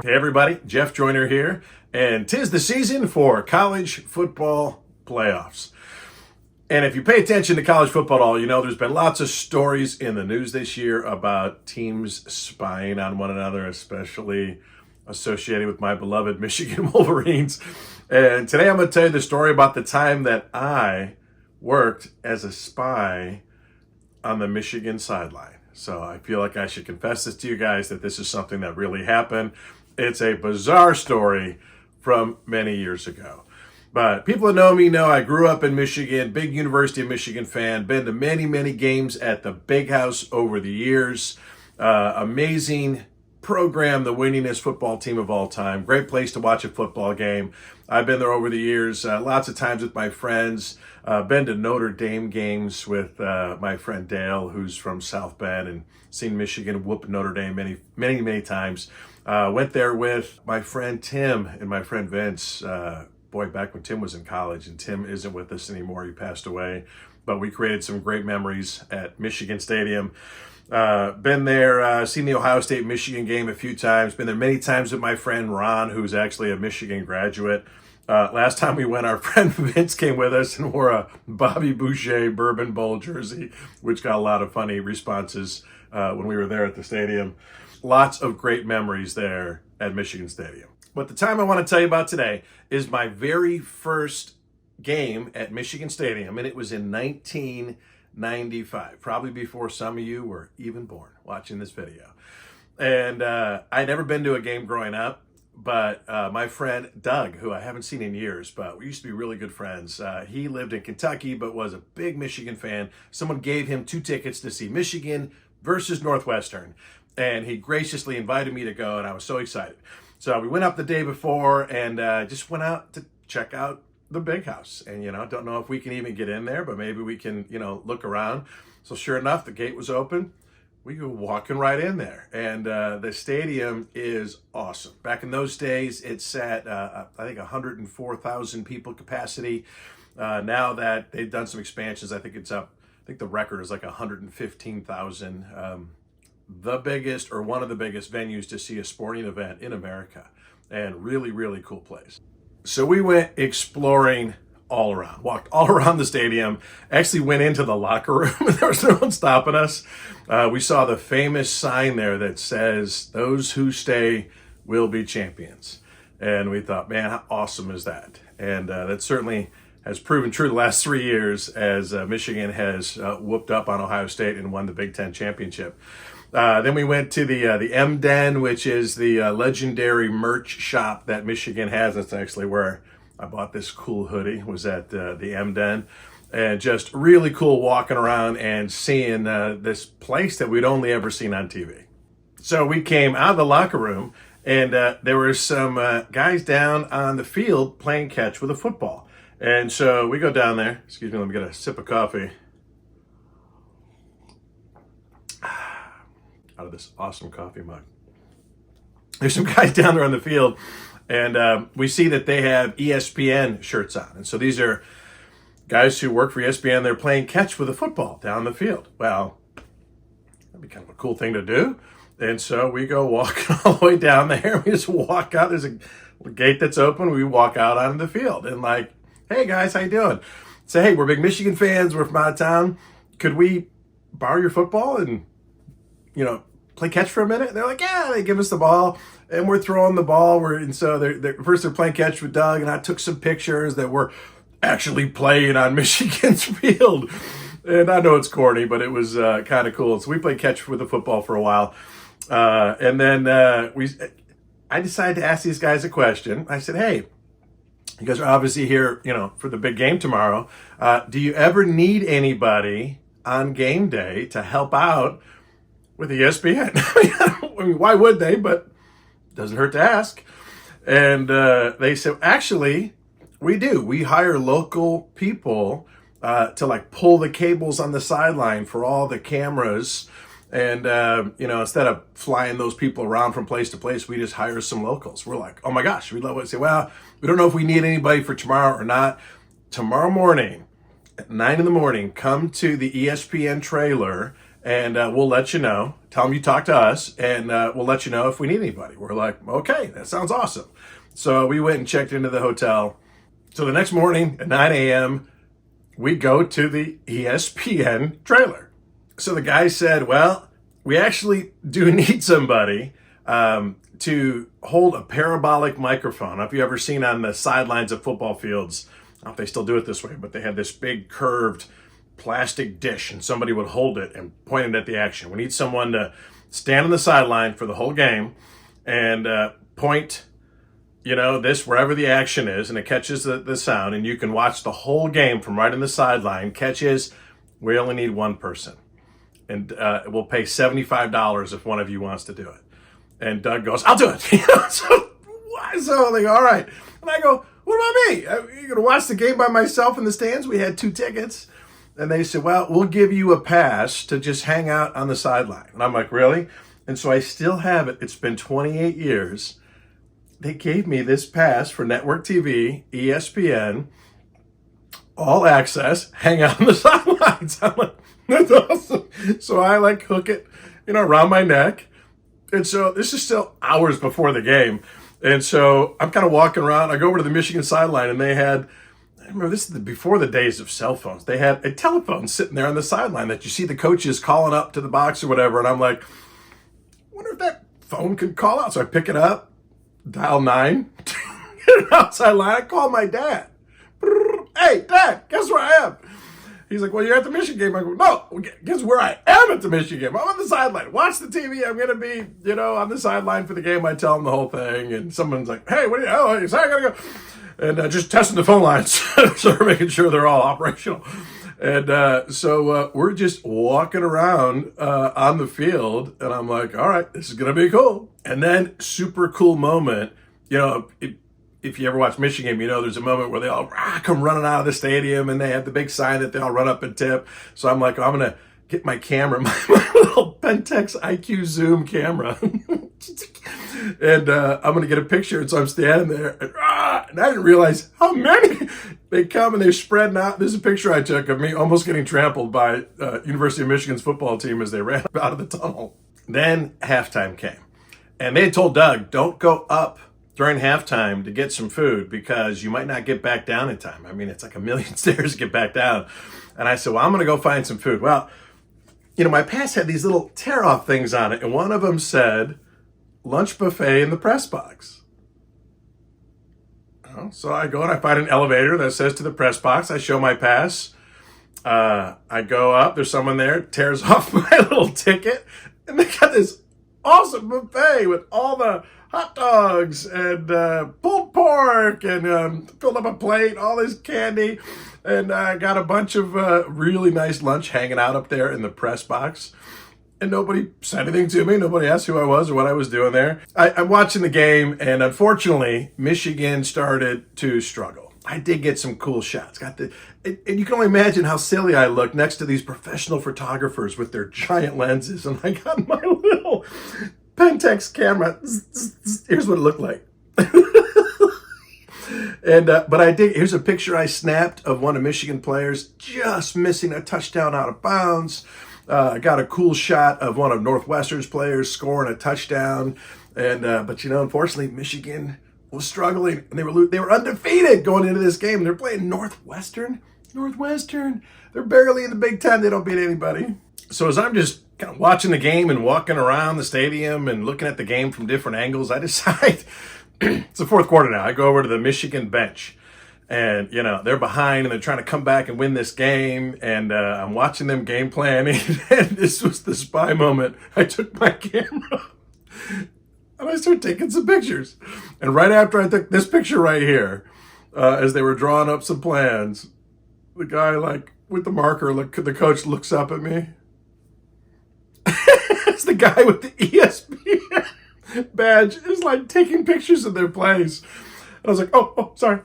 Hey everybody, Jeff Joyner here, and 'tis the season for college football playoffs. And if you pay attention to college football at all, you know there's been lots of stories in the news this year about teams spying on one another, especially associated with my beloved Michigan Wolverines. And today I'm going to tell you the story about the time that I worked as a spy on the Michigan sideline. So I feel like I should confess this to you guys that this is something that really happened. It's a bizarre story from many years ago. But people that know me know I grew up in Michigan, big University of Michigan fan, been to many, many games at the Big House over the years. Amazing program, the winningest football team of all time. Great place to watch a football game. I've been there over the years, lots of times with my friends. Been to Notre Dame games with my friend Dale, who's from South Bend, and seen Michigan whoop Notre Dame many times. Went there with my friend Tim and my friend Vince. Back when Tim was in college, and Tim isn't with us anymore. He passed away. But we created some great memories at Michigan Stadium. Been there, seen the Ohio State-Michigan game a few times. Been there many times with my friend Ron, who's actually a Michigan graduate. Last time we went, our friend Vince came with us and wore a Bobby Boucher Bourbon Bowl jersey, which got a lot of funny responses when we were there at the stadium. Lots of great memories there at Michigan Stadium. But the time I want to tell you about today is my very first game at Michigan Stadium, and it was in 1995, probably before some of you were even born watching this video. And I'd never been to a game growing up, but my friend Doug, who I haven't seen in years, but we used to be really good friends, he lived in Kentucky but was a big Michigan fan. Someone gave him 2 tickets to see Michigan versus Northwestern, and he graciously invited me to go, and I was so excited. So we went up the day before and just went out to check out the Big House. And, don't know if we can even get in there, but maybe we can, look around. So sure enough, the gate was open. We go walking right in there. And the stadium is awesome. Back in those days, it sat, I think, 104,000 people capacity. Now that they've done some expansions, I think it's up. I think the record is like 115,000. The biggest or one of the biggest venues to see a sporting event in America, and really, really cool place. So we went exploring all around, walked all around the stadium, actually went into the locker room. There was no one stopping us. We saw the famous sign there that says, "Those who stay will be champions." And we thought, man, how awesome is that? And that certainly has proven true the last 3 years as Michigan has whooped up on Ohio State and won the Big Ten championship. Then we went to the M-Den, which is the legendary merch shop that Michigan has. That's actually where I bought this cool hoodie, was at the M-Den. And just really cool walking around and seeing this place that we'd only ever seen on TV. So we came out of the locker room, and there were some guys down on the field playing catch with a football. And so we go down there. Excuse me, let me get a sip of coffee. Out of this awesome coffee mug. There's some guys down there on the field, and we see that they have ESPN shirts on. And so these are guys who work for ESPN. They're playing catch with a football down the field. Well, that'd be kind of a cool thing to do. And so we go walking all the way down there. We just walk out. There's a gate that's open. We walk out onto the field and like, "Hey guys, how you doing?" Say, "Hey, we're big Michigan fans. We're from out of town. Could we borrow your football and play catch for a minute?" They're like, "Yeah." They give us the ball, and we're throwing the ball. First they're playing catch with Doug, and I took some pictures that we're actually playing on Michigan's field. And I know it's corny, but it was kind of cool. So we played catch with the football for a while, and then I decided to ask these guys a question. I said, "Hey, you guys are obviously here, for the big game tomorrow. Do you ever need anybody on game day to help out with ESPN?" I mean, why would they? But it doesn't hurt to ask. And they said, "Actually, we do. We hire local people to like pull the cables on the sideline for all the cameras. And, instead of flying those people around from place to place, we just hire some locals." We're like, "Oh my gosh," we'd love to say, "Well, we don't know if we need anybody for tomorrow or not. Tomorrow morning at 9 a.m, come to the ESPN trailer and we'll let you know. Tell them you talked to us, and we'll let you know if we need anybody. We're like, okay, that sounds awesome. So we went and checked into the hotel. So the next morning at 9 a.m., we go to the ESPN trailer. So the guy said, well, we actually do need somebody to hold a parabolic microphone. I don't know if you've ever seen on the sidelines of football fields, I don't know if they still do it this way, but they had this big curved plastic dish and somebody would hold it and point it at the action. We need someone to stand on the sideline for the whole game and point, this wherever the action is, and it catches the sound, and you can watch the whole game from right in the sideline. Catch is, we only need one person. And we'll pay $75 if one of you wants to do it. And Doug goes, I'll do it. So they go, all right. And I go, what about me? You're going to watch the game by myself in the stands? We had 2 tickets. And they said, well, we'll give you a pass to just hang out on the sideline. And I'm like, really? And so I still have it. It's been 28 years. They gave me this pass for network TV, ESPN, all access, hang out on the sidelines. I'm like, that's awesome. So I hook it, around my neck. And so this is still hours before the game. And so I'm kind of walking around. I go over to the Michigan sideline, and they had, I remember this is before the days of cell phones. They had a telephone sitting there on the sideline that you see the coaches calling up to the box or whatever. And I'm like, I wonder if that phone could call out. So I pick it up, dial 9, get it outside line. I call my dad. Hey, Dad, guess where I am? He's like, well, you're at the Michigan game. I go, no, guess where I am at the Michigan game? I'm on the sideline. Watch the TV. I'm going to be, on the sideline for the game. I tell them the whole thing. And someone's like, hey, what are you, oh, sorry, I got to go. And just testing the phone lines. So we're making sure they're all operational. And so we're just walking around on the field. And I'm like, all right, this is going to be cool. And then super cool moment, if you ever watch Michigan, there's a moment where they all come running out of the stadium and they have the big sign that they all run up and tip. So I'm like, I'm going to get my camera, my little Pentax IQ Zoom camera. And I'm going to get a picture. And so I'm standing there and I didn't realize how many they come and they're spreading out. There's a picture I took of me almost getting trampled by University of Michigan's football team as they ran out of the tunnel. Then halftime came. And they had told Doug, don't go up during halftime to get some food because you might not get back down in time. I mean, it's like 1,000,000 stairs to get back down. And I said, well, I'm going to go find some food. Well, my pass had these little tear-off things on it, and one of them said, lunch buffet in the press box. So I go and I find an elevator that says to the press box. I show my pass. I go up. There's someone there, tears off my little ticket, and they got this awesome buffet with all the hot dogs and pulled pork and filled up a plate, all this candy, and I got a bunch of really nice lunch hanging out up there in the press box. And nobody said anything to me. Nobody asked who I was or what I was doing there. I'm watching the game, and unfortunately, Michigan started to struggle. I did get some cool shots. And you can only imagine how silly I looked next to these professional photographers with their giant lenses. And I got my little Pentax camera. Here's what it looked like. But I did. Here's a picture I snapped of one of Michigan players just missing a touchdown out of bounds. I got a cool shot of one of Northwestern's players scoring a touchdown. But unfortunately, Michigan was struggling, and they were undefeated going into this game. They're playing Northwestern. They're barely in the Big Ten. They don't beat anybody. So as I'm just kind of watching the game and walking around the stadium and looking at the game from different angles, I decide it's the fourth quarter now. I go over to the Michigan bench, and they're behind and they're trying to come back and win this game. And I'm watching them game planning, and this was the spy moment. I took my camera and I started taking some pictures. And right after I took this picture right here, as they were drawing up some plans, the guy with the marker, the coach looks up at me. It's the guy with the ESPN badge is taking pictures of their plays. And I was like, oh, sorry.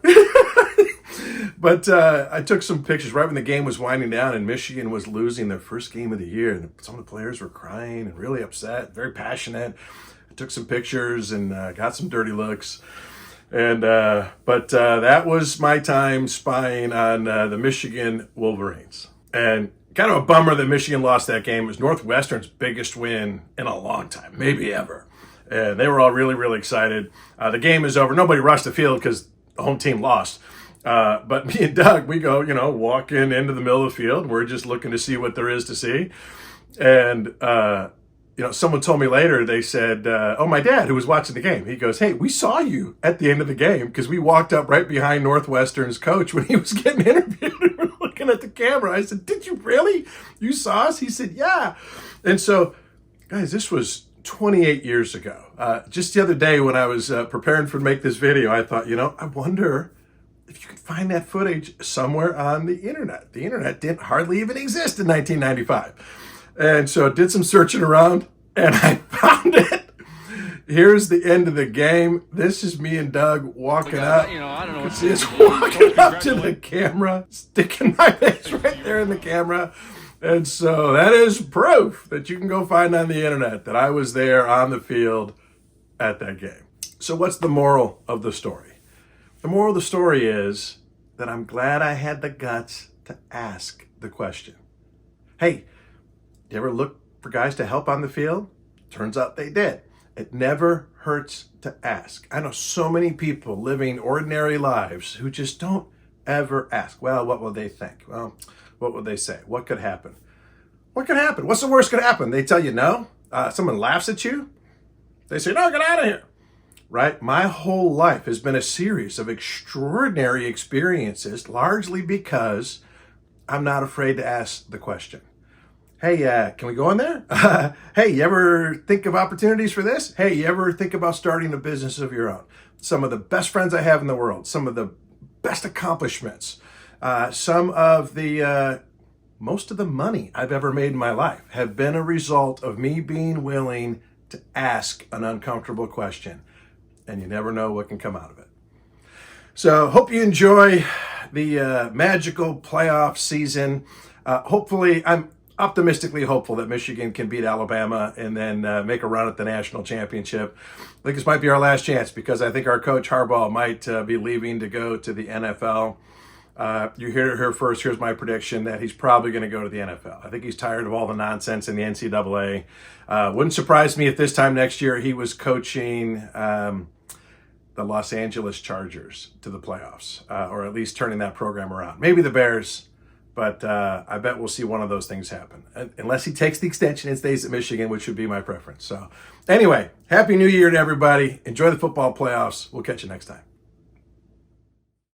But I took some pictures right when the game was winding down and Michigan was losing their first game of the year. And some of the players were crying and really upset, very passionate. I took some pictures and got some dirty looks. And but that was my time spying on the Michigan Wolverines. And kind of a bummer that Michigan lost that game. It was Northwestern's biggest win in a long time, maybe ever. And they were all really, really excited. The game is over. Nobody rushed the field because the home team lost. But me and Doug, we go, walking into the middle of the field. We're just looking to see what there is to see. And, someone told me later, they said, my dad, who was watching the game, he goes, hey, we saw you at the end of the game because we walked up right behind Northwestern's coach when he was getting interviewed. We were looking at the camera. I said, did you really? You saw us? He said, yeah. And so, guys, this was 28 years ago. Just the other day when I was preparing to make this video, I thought, I wonder if you could find that footage somewhere on the internet. The internet didn't hardly even exist in 1995. And so I did some searching around and I found it. Here's the end of the game. This is me and Doug walking up. I don't know what It's walking up to the camera, sticking my face right there in the camera. And so that is proof that you can go find on the internet that I was there on the field at that game. So what's the moral of the story? The moral of the story is that I'm glad I had the guts to ask the question. Hey, you ever look for guys to help on the field? Turns out they did. It never hurts to ask. I know so many people living ordinary lives who just don't ever ask. Well, what will they think? Well, what would they say? What could happen? What could happen? What's the worst could happen? They tell you no. Someone laughs at you. They say, no, get out of here. Right? My whole life has been a series of extraordinary experiences, largely because I'm not afraid to ask the question. Hey, can we go in there? Hey, you ever think of opportunities for this? Hey, you ever think about starting a business of your own? Some of the best friends I have in the world, some of the best accomplishments, some of the most of the money I've ever made in my life have been a result of me being willing to ask an uncomfortable question. And you never know what can come out of it. So hope you enjoy the magical playoff season. Hopefully, I'm optimistically hopeful that Michigan can beat Alabama and then make a run at the national championship. I think this might be our last chance because I think our coach Harbaugh might be leaving to go to the NFL. You hear it here first. Here's my prediction that he's probably going to go to the NFL. I think he's tired of all the nonsense in the NCAA. Wouldn't surprise me if this time next year he was coaching the Los Angeles Chargers to the playoffs, or at least turning that program around. Maybe the Bears, but I bet we'll see one of those things happen. Unless he takes the extension and stays at Michigan, which would be my preference. So anyway, Happy New Year to everybody. Enjoy the football playoffs. We'll catch you next time.